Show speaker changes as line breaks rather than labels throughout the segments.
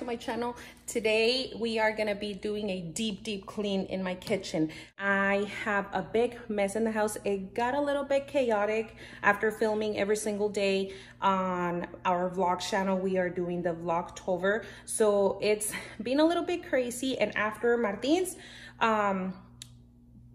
my channel. Today we are gonna be doing a deep clean in my kitchen. I have a big mess in the house. It got a little bit chaotic after filming every single day on our vlog channel. We are doing the Vlogtober, so it's been a little bit crazy. And after Martin's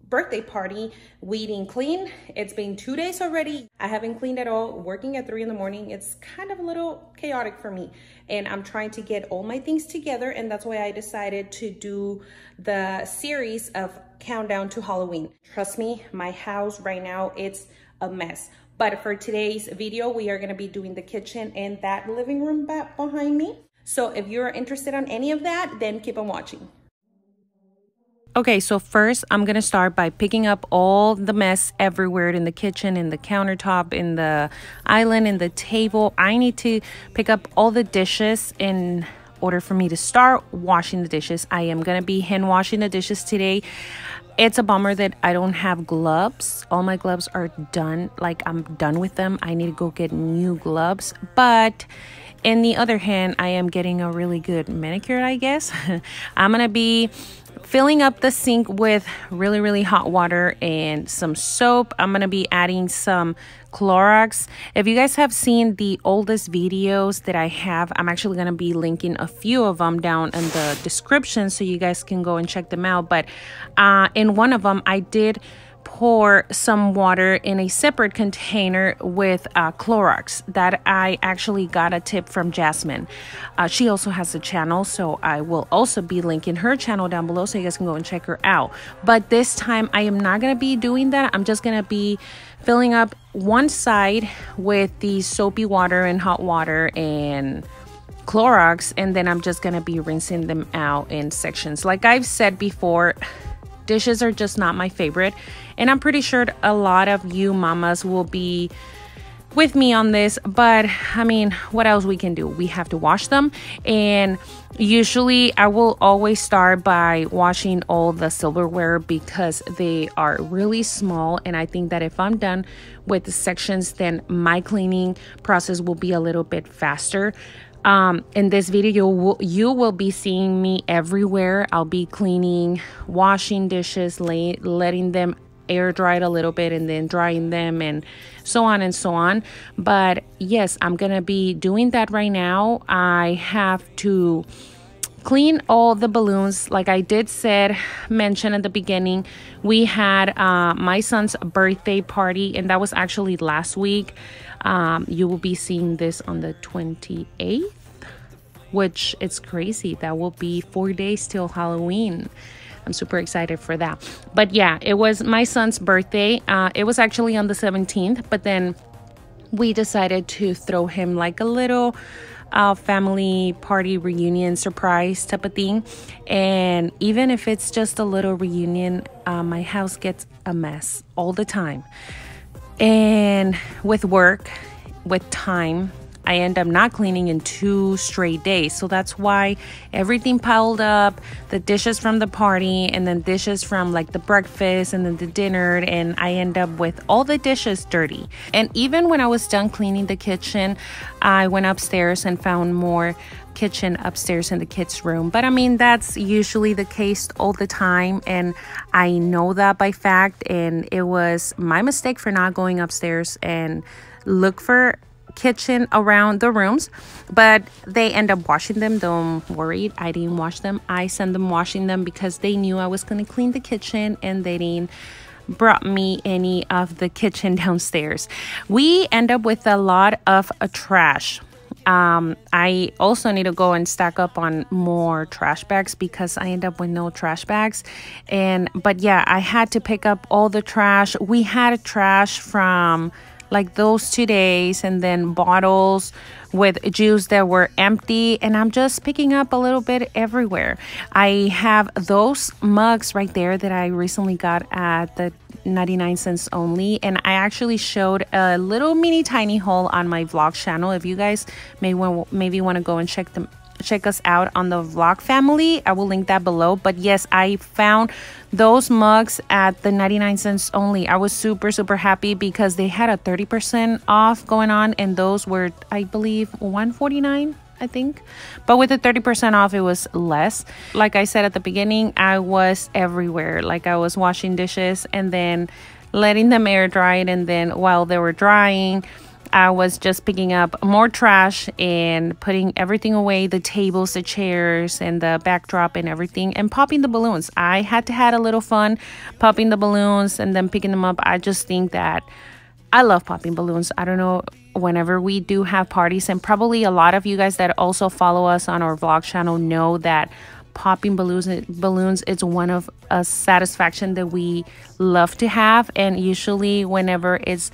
birthday party, we didn't clean. It's been 2 days already. I haven't cleaned at all. Working at 3 in the morning, it's kind of a little chaotic for me, and I'm trying to get all my things together, and that's why I decided to do the series of countdown to Halloween. Trust me, my house right now, it's a mess. But for today's video, we are gonna be doing the kitchen and that living room back behind me. So if you're interested on any of that, then keep on watching. Okay, so first I'm gonna start by picking up all the mess everywhere in the kitchen, in the countertop, in the island, in the table. I need to pick up all the dishes in order for me to start washing the dishes. I am gonna be hand washing the dishes today. It's a bummer that I don't have gloves. All my gloves are done. Like, I'm done with them. I need to go get new gloves. But in the other hand, I am getting a really good manicure, I guess. I'm gonna be filling up the sink with really hot water and some soap. I'm gonna be adding some Clorox. If you guys have seen the oldest videos that I have, I'm actually gonna be linking a few of them down in the description so you guys can go and check them out. But in one of them, I did pour some water in a separate container with Clorox that I actually got a tip from Jasmine. She also has a channel, so I will also be linking her channel down below so you guys can go and check her out. But this time I am not going to be doing that. I'm just going to be filling up one side with the soapy water and hot water and Clorox, and then I'm just going to be rinsing them out in sections. Like I've said before, dishes are just not my favorite, and I'm pretty sure a lot of you mamas will be with me on this. But I mean, what else we can do? We have to wash them, and usually I will always start by washing all the silverware because they are really small, and I think that if I'm done with the sections, then my cleaning process will be a little bit faster. In this video, you will be seeing me everywhere. I'll be cleaning, washing dishes, letting them air dry a little bit, and then drying them, and so on and so on. But yes, I'm gonna be doing that right now. I have to clean all the balloons. Like I did mention at the beginning, we had my son's birthday party, and that was actually last week. You will be seeing this on the 28th, which it's crazy. That will be 4 days till Halloween. I'm super excited for that. But yeah, it was my son's birthday. It was actually on the 17th, but then we decided to throw him like a little family party reunion surprise type of thing. And even if it's just a little reunion, my house gets a mess all the time. And with work, with time, I end up not cleaning in 2 straight days. So that's why everything piled up, the dishes from the party, and then dishes from like the breakfast and then the dinner, and I end up with all the dishes dirty. And even when I was done cleaning the kitchen, I went upstairs and found more kitchen upstairs in the kids' room. But I mean, that's usually the case all the time, and I know that by fact, and it was my mistake for not going upstairs and look for kitchen around the rooms. But they end up washing them. Don't worry, I didn't wash them. I sent them washing them because they knew I was going to clean the kitchen, and they didn't brought me any of the kitchen downstairs. We end up with a lot of trash. I also need to go and stack up on more trash bags because I end up with no trash bags. But yeah, I had to pick up all the trash. We had trash from like those 2 days, and then bottles with juice that were empty, and I'm just picking up a little bit everywhere. I have those mugs right there that I recently got at the 99 cents only, and I actually showed a little mini tiny haul on my vlog channel. If you guys maybe want to go and check us out on the vlog family, I will link that below. But yes, I found those mugs at the 99 cents only. I was super happy because they had a 30% off going on, and those were, I believe, $1.49. I think. But with the 30% off, it was less. Like I said at the beginning, I was everywhere. Like I was washing dishes and then letting them air dry it, and then while they were drying, I was just picking up more trash and putting everything away, the tables, the chairs, and the backdrop and everything, and popping the balloons. I had to have a little fun popping the balloons and then picking them up. I just think that I love popping balloons. I don't know, whenever we do have parties, and probably a lot of you guys that also follow us on our vlog channel know that popping balloons, it's one of a satisfaction that we love to have. And usually whenever it's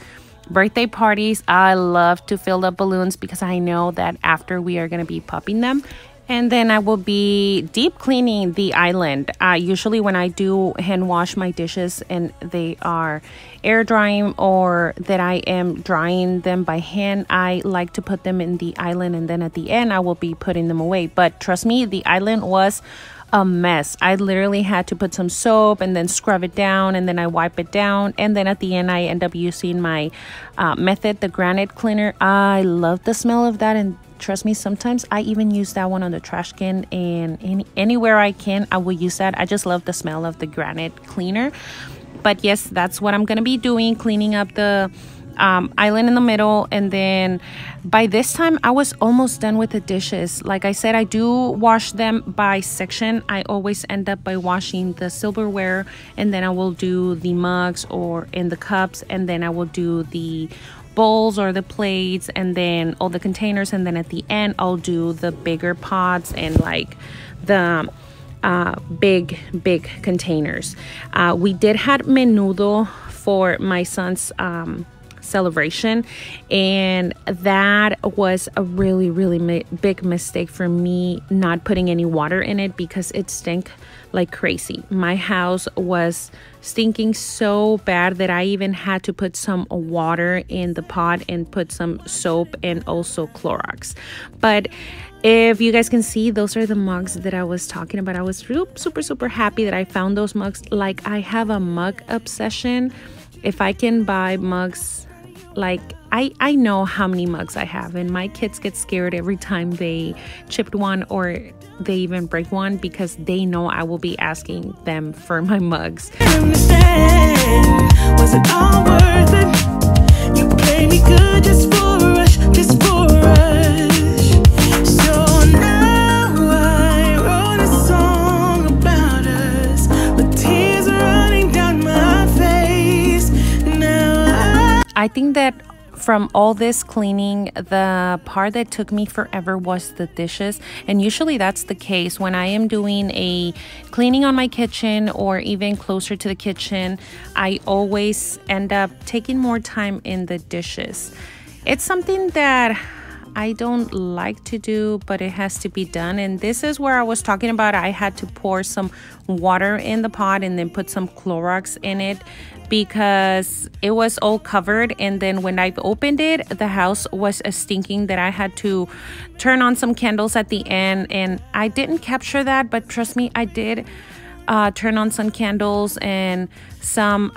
birthday parties, I love to fill up balloons because I know that after we are going to be popping them. And then I will be deep cleaning the island. Usually when I do hand wash my dishes and they are air drying or that I am drying them by hand, I like to put them in the island, and then at the end I will be putting them away. But trust me, the island was a mess. I literally had to put some soap and then scrub it down, and then I wipe it down, and then at the end I end up using my method, the granite cleaner. I love the smell of that, and trust me, sometimes I even use that one on the trash can, and anywhere I can, I will use that. I just love the smell of the granite cleaner. But yes, that's what I'm gonna be doing, cleaning up the island in the middle. And then by this time I was almost done with the dishes. Like I said, I do wash them by section. I always end up by washing the silverware, and then I will do the mugs or in the cups, and then I will do the bowls or the plates, and then all the containers, and then at the end I'll do the bigger pots and like the big containers. We did have menudo for my son's celebration, and that was a really big mistake for me, not putting any water in it, because it stank like crazy. My house was stinking so bad that I even had to put some water in the pot and put some soap and also Clorox. But if you guys can see, those are the mugs that I was talking about. I was super happy that I found those mugs. Like, I have a mug obsession. If I can buy mugs, like I know how many mugs I have, and my kids get scared every time they chipped one or they even break one, because they know I will be asking them for my mugs. Was it all worth it? You play me good just for a rush, just for a rush. So now I wrote a song about us, with tears running down my face. Now I think that from all this cleaning, the part that took me forever was the dishes. And usually that's the case when I am doing a cleaning on my kitchen or even closer to the kitchen. I always end up taking more time in the dishes. It's something that I don't like to do, but it has to be done. And this is where I was talking about I had to pour some water in the pot and then put some Clorox in it, because it was all covered. And then when I opened it, the house was stinking that I had to turn on some candles at the end. And I didn't capture that, but trust me, I did turn on some candles and some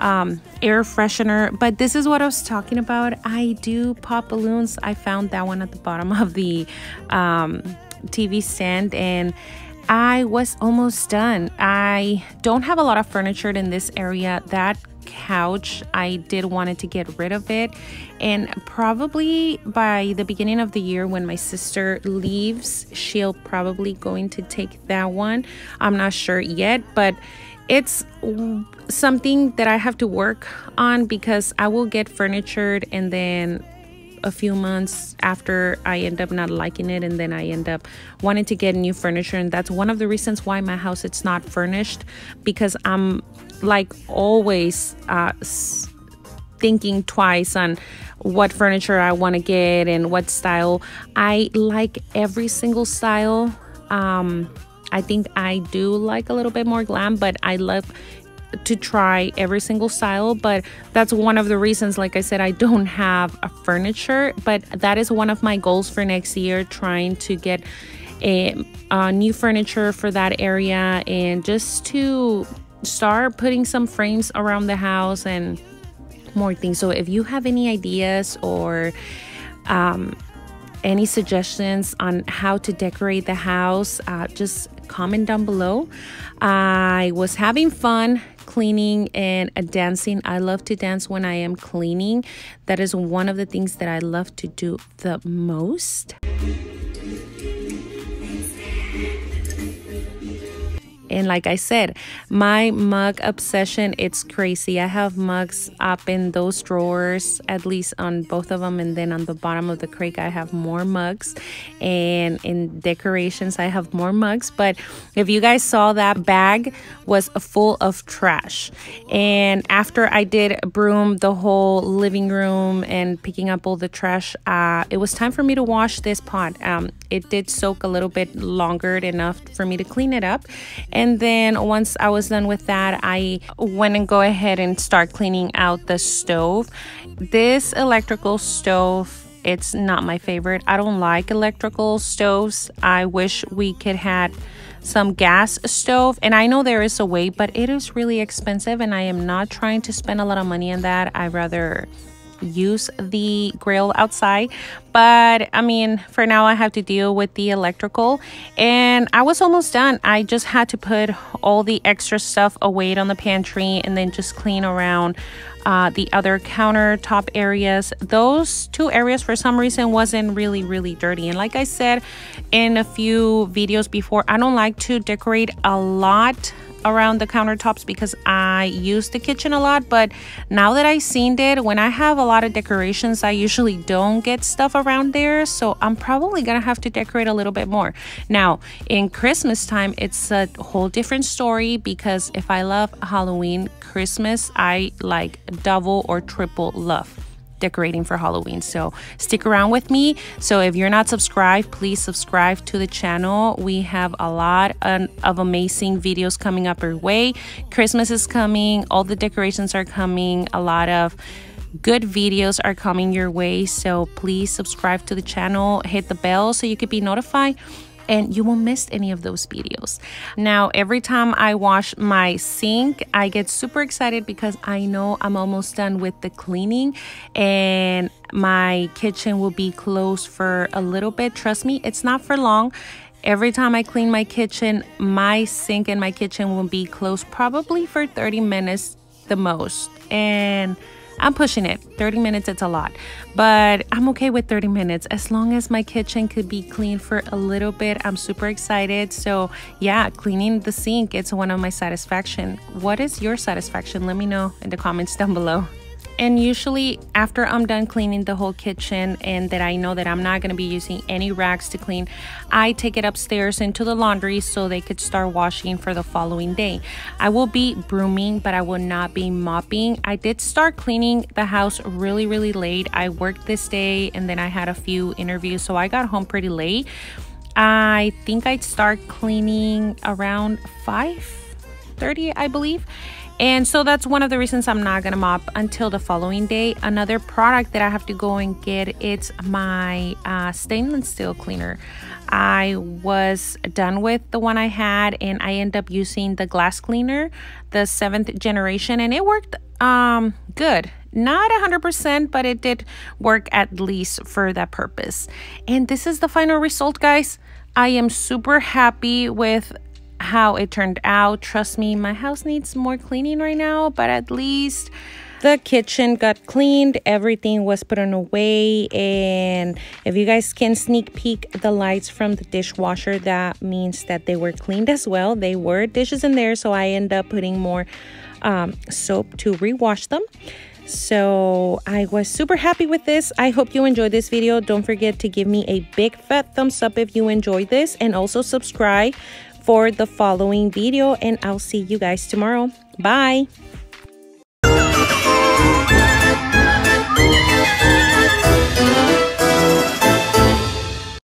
air freshener. But this is what I was talking about. I do pop balloons. I found that one at the bottom of the TV stand, and I was almost done. I don't have a lot of furniture in this area. That couch, I did wanted to get rid of it, and probably by the beginning of the year when my sister leaves, she'll probably going to take that one. I'm not sure yet, but it's something that I have to work on, because I will get furniture and then a few months after I end up not liking it, and then I end up wanting to get new furniture. And that's one of the reasons why my house it's not furnished, because I'm like always thinking twice on what furniture I want to get and what style. I like every single style. I think I do like a little bit more glam, but I love to try every single style. But that's one of the reasons, like I said, I don't have a furniture, but that is one of my goals for next year, trying to get a new furniture for that area, and just to start putting some frames around the house and more things. So if you have any ideas or any suggestions on how to decorate the house, just comment down below. I was having fun cleaning and dancing. I love to dance when I am cleaning. That is one of the things that I love to do the most. And like I said, my mug obsession, it's crazy. I have mugs up in those drawers, at least on both of them. And then on the bottom of the crate, I have more mugs. And in decorations, I have more mugs. But if you guys saw, that bag was full of trash. And after I did broom the whole living room and picking up all the trash, it was time for me to wash this pot. It did soak a little bit longer enough for me to clean it up. And then once I was done with that, I went and go ahead and start cleaning out the stove. This electrical stove, it's not my favorite. I don't like electrical stoves. I wish we could have some gas stove, and I know there is a way, but it is really expensive, and I am not trying to spend a lot of money on that. I'd rather use the grill outside. But I mean, for now I have to deal with the electrical, and I was almost done. I just had to put all the extra stuff away on the pantry and then just clean around the other countertop areas. Those two areas for some reason wasn't really dirty. And like I said in a few videos before, I don't like to decorate a lot around the countertops because I use the kitchen a lot. But now that I've seen it, when I have a lot of decorations, I usually don't get stuff around there, so I'm probably gonna have to decorate a little bit more. Now in Christmas time, it's a whole different story, because if I love Halloween, Christmas I like double or triple love decorating for Halloween. So stick around with me. So if you're not subscribed, please subscribe to the channel. We have a lot of amazing videos coming up our way. Christmas is coming, all the decorations are coming, a lot of good videos are coming your way. So please subscribe to the channel, hit the bell so you could be notified, and you won't miss any of those videos. Now, every time I wash my sink, I get super excited because I know I'm almost done with the cleaning and my kitchen will be closed for a little bit. Trust me, it's not for long. Every time I clean my kitchen, my sink and my kitchen will be closed probably for 30 minutes the most. And I'm pushing it. 30 minutes, it's a lot, but I'm okay with 30 minutes as long as my kitchen could be clean for a little bit. I'm super excited. So yeah, cleaning the sink, it's one of my satisfaction. What is your satisfaction? Let me know in the comments down below. And usually after I'm done cleaning the whole kitchen and that I know that I'm not going to be using any rags to clean, I take it upstairs into the laundry so they could start washing for the following day. I will be brooming, but I will not be mopping. I did start cleaning the house really late. I worked this day and then I had a few interviews, so I got home pretty late. I think I'd start cleaning around 5:30, I believe. And so that's one of the reasons I'm not gonna mop until the following day. Another product that I have to go and get, it's my stainless steel cleaner. I was done with the one I had and I ended up using the glass cleaner, the 7th generation, and it worked good. Not 100%, but it did work at least for that purpose. And this is the final result, guys. I am super happy with how it turned out. Trust me, my house needs more cleaning right now, but at least the kitchen got cleaned, everything was put on away. And if you guys can sneak peek the lights from the dishwasher, that means that they were cleaned as well. They were dishes in there, so I end up putting more soap to rewash them. So I was super happy with this. I hope you enjoyed this video. Don't forget to give me a big fat thumbs up if you enjoyed this, and also subscribe for the following video, and I'll see you guys tomorrow. Bye.